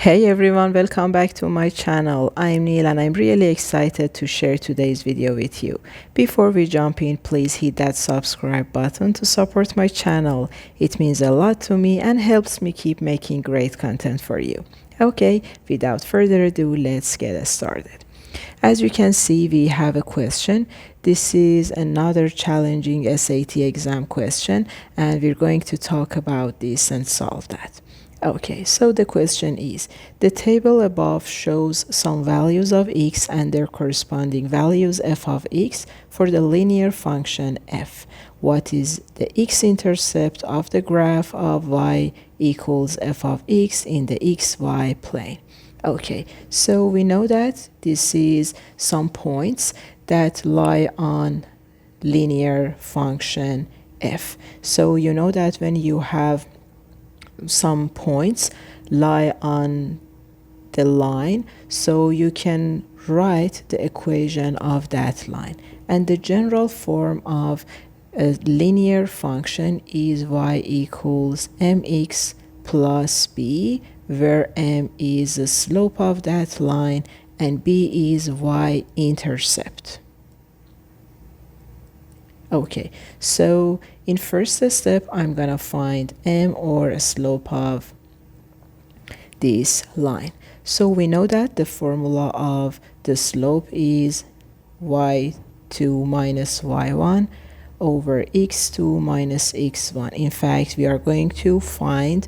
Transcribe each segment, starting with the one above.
Hey everyone, welcome back to my channel. I'm Neil and I'm really excited to share today's video with you. Before we jump in, please hit that subscribe button to support my channel. It means a lot to me and helps me keep making great content for you. Okay, without further ado, let's get started. As you can see, we have a question. This is another challenging SAT exam question and we're going to talk about this and solve that. Okay, so the question is, the table above shows some values of x and their corresponding values f of x for the linear function f. What is the x-intercept of the graph of y equals f of x in the xy plane? Okay, so we know that this is some points that lie on linear function f. So you know that when you have some points lie on the line, so you can write the equation of that line. And the general form of a linear function is y equals mx plus b, where m is the slope of that line and b is y-intercept. Okay, so in first step, I'm gonna find m, or a slope of this line. So we know that the formula of the slope is y2 minus y1 over x2 minus x1. In fact, we are going to find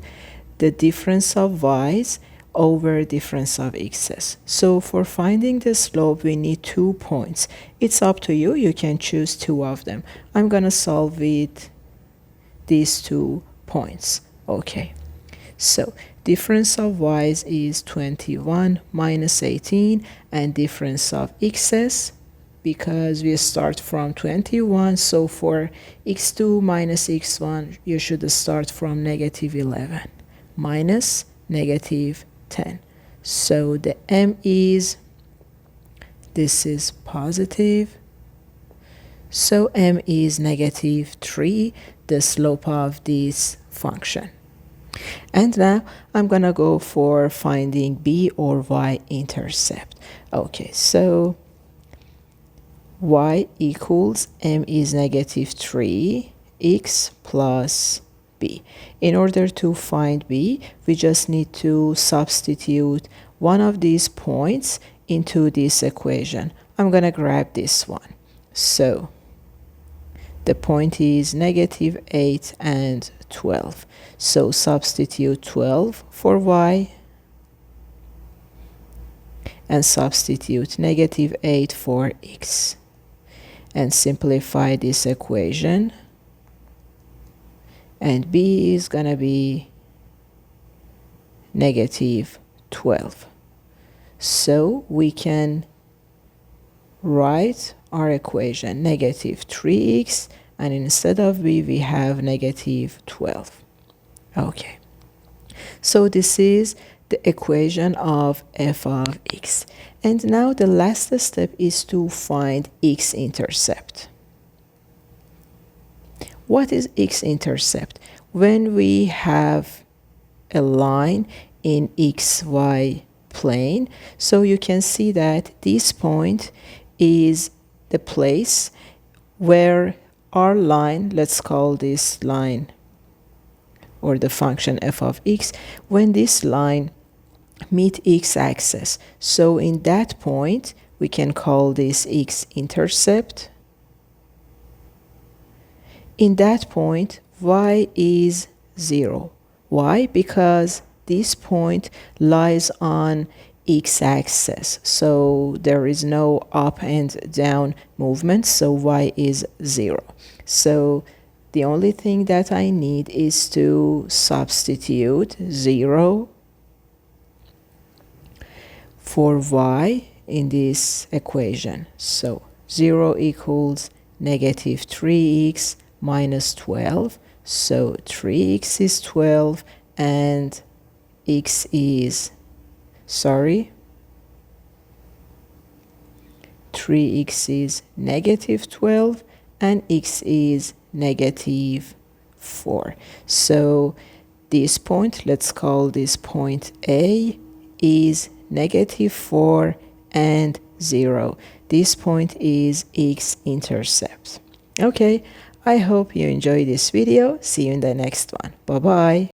the difference of y's over difference of x's. So for finding the slope, we need 2 points. It's up to you. You can choose 2 of them. I'm going to solve with these 2 points. Okay. So difference of y's is 21 minus 18, and difference of x's, because we start from 21, so for x2 minus x1, you should start from negative 11 minus negative 10. So the m is, this is positive, so m is negative 3, the slope of this function. And now I'm gonna go for finding b, or y-intercept. Okay, so y equals m is negative 3 x plus b. In order to find b, we just need to substitute one of these points into this equation. I'm going to grab this one. So the point is negative 8 and 12. So substitute 12 for y and substitute negative 8 for x. And simplify this equation. And b is going to be negative 12. So we can write our equation negative 3x, and instead of b, we have negative 12. Okay. So this is the equation of f of x. And now the last step is to find x-intercept. What is x-intercept? When we have a line in xy plane, so you can see that this point is the place where our line, let's call this line, or the function f of x, when this line meet x-axis. So in that point, we can call this x-intercept. In that point, y is 0. Why? Because this point lies on x-axis, so there is no up and down movement, so y is 0. So the only thing that I need is to substitute 0 for y in this equation. So 0 equals negative 3x minus 12. So 3x is 12 and x is, 3x is negative 12 and x is negative 4. So this point, let's call this point A, is -4 and 0. This point is x-intercept. Okay, I hope you enjoyed this video. See you in the next one. Bye bye.